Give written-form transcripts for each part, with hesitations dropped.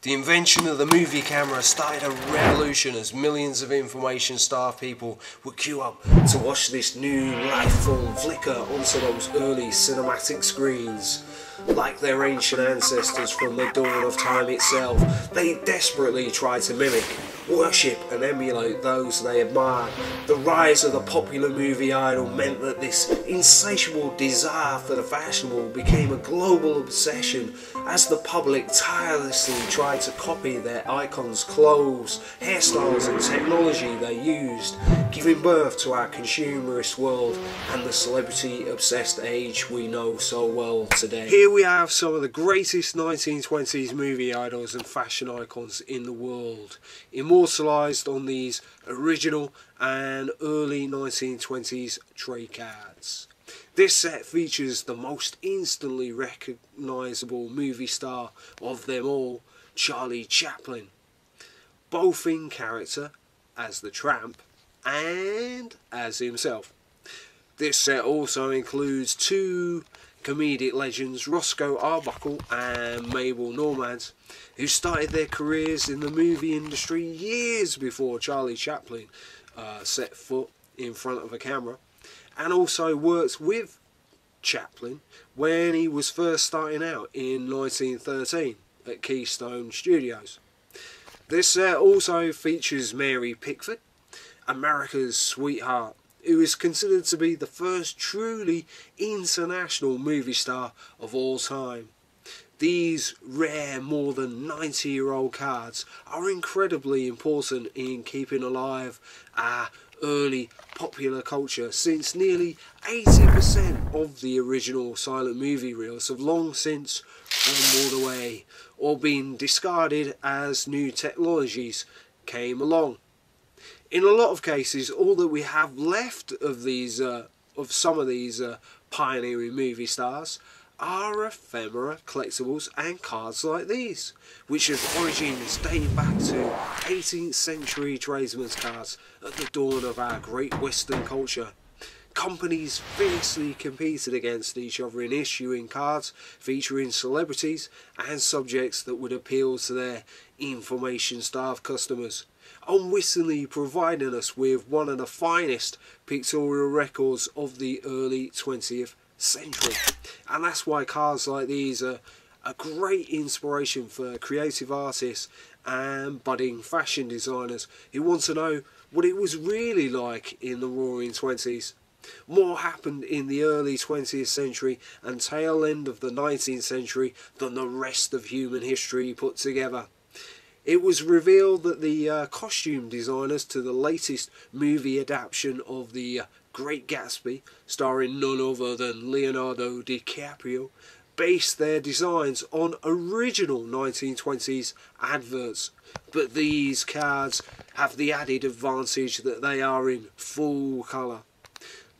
The invention of the movie camera started a revolution as millions of information-starved people would queue up to watch this new life form flicker onto those early cinematic screens. Like their ancient ancestors from the dawn of time itself, they desperately tried to mimic, worship and emulate those they admired. The rise of the popular movie idol meant that this insatiable desire for the fashionable became a global obsession as the public tirelessly tried to copy their icons' clothes, hairstyles and technology they used, giving birth to our consumerist world and the celebrity-obsessed age we know so well today. Here we have some of the greatest 1920s movie idols and fashion icons in the world, immortalised on these original and early 1920s trade cards. This set features the most instantly recognisable movie star of them all, Charlie Chaplin, both in character as the Tramp and as himself. This set also includes two comedic legends, Roscoe Arbuckle and Mabel Normans, who started their careers in the movie industry years before Charlie Chaplin set foot in front of a camera, and also worked with Chaplin when he was first starting out in 1913 at Keystone Studios. This set also features Mary Pickford, America's sweetheart, who is considered to be the first truly international movie star of all time. These rare, more than 90-year-old cards are incredibly important in keeping alive our early popular culture, since nearly 80% of the original silent movie reels have long since crumbled away or been discarded as new technologies came along. In a lot of cases, all that we have left of these, of some of these pioneering movie stars, are ephemera, collectibles and cards like these, which have origins dating back to 18th century tradesmen's cards at the dawn of our great Western culture. Companies fiercely competed against each other in issuing cards featuring celebrities and subjects that would appeal to their information-starved customers, unwittingly providing us with one of the finest pictorial records of the early 20th century. And that's why cards like these are a great inspiration for creative artists and budding fashion designers who want to know what it was really like in the Roaring 20s. More happened in the early 20th century and tail end of the 19th century than the rest of human history put together. It was revealed that the costume designers to the latest movie adaptation of the Great Gatsby, starring none other than Leonardo DiCaprio, based their designs on original 1920s adverts. But these cards have the added advantage that they are in full colour.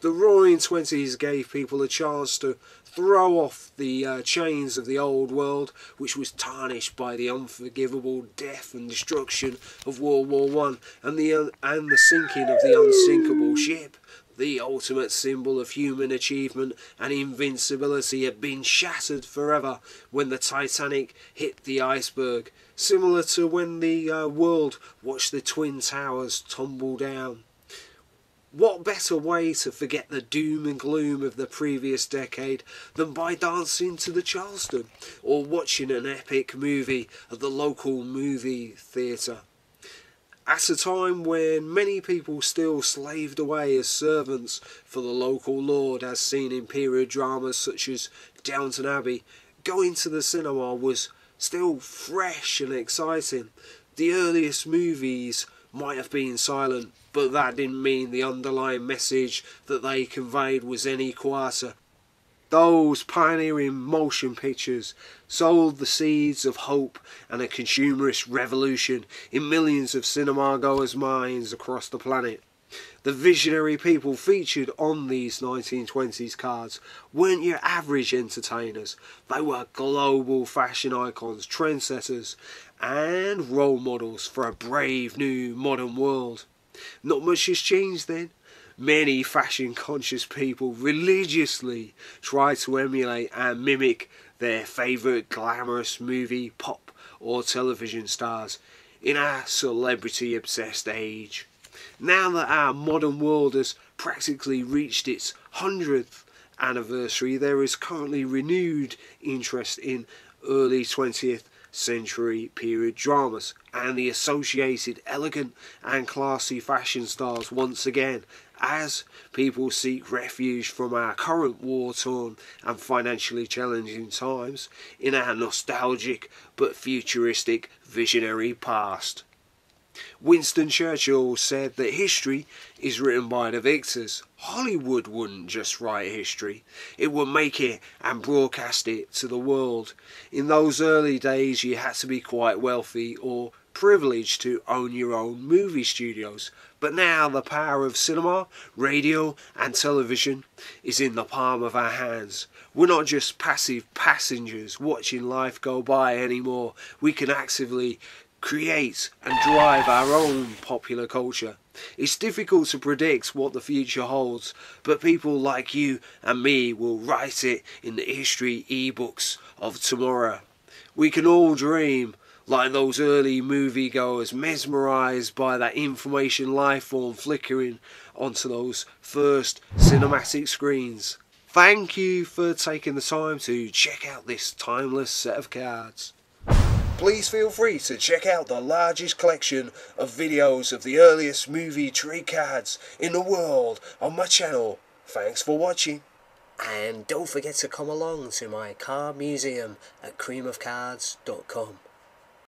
The Roaring 20s gave people a chance to throw off the chains of the old world, which was tarnished by the unforgivable death and destruction of World War I and the sinking of the unsinkable ship. The ultimate symbol of human achievement and invincibility had been shattered forever when the Titanic hit the iceberg, similar to when the world watched the Twin Towers tumble down. What better way to forget the doom and gloom of the previous decade than by dancing to the Charleston or watching an epic movie at the local movie theatre? At a time when many people still slaved away as servants for the local lord, as seen in period dramas such as Downton Abbey, going to the cinema was still fresh and exciting. The earliest movies might have been silent, but that didn't mean the underlying message that they conveyed was any quieter. Those pioneering motion pictures sowed the seeds of hope and a consumerist revolution in millions of cinema-goers' minds across the planet. The visionary people featured on these 1920s cards weren't your average entertainers. They were global fashion icons, trendsetters, and role models for a brave new modern world. Not much has changed then. Many fashion-conscious people religiously try to emulate and mimic their favourite glamorous movie, pop or television stars in our celebrity-obsessed age. Now that our modern world has practically reached its 100th anniversary, there is currently renewed interest in early 20th century period dramas and the associated elegant and classy fashion styles once again, as people seek refuge from our current war-torn and financially challenging times in our nostalgic but futuristic visionary past. Winston Churchill said that history is written by the victors. Hollywood wouldn't just write history, it would make it and broadcast it to the world. In those early days you had to be quite wealthy or privileged to own your own movie studios, but now the power of cinema, radio and television is in the palm of our hands. We're not just passive passengers watching life go by anymore. We can actively create and drive our own popular culture. It's difficult to predict what the future holds, but people like you and me will write it in the history ebooks of tomorrow. We can all dream like those early moviegoers, mesmerised by that information lifeform flickering onto those first cinematic screens. Thank you for taking the time to check out this timeless set of cards. Please feel free to check out the largest collection of videos of the earliest movie trade cards in the world on my channel. Thanks for watching. And don't forget to come along to my card museum at creamofcards.com.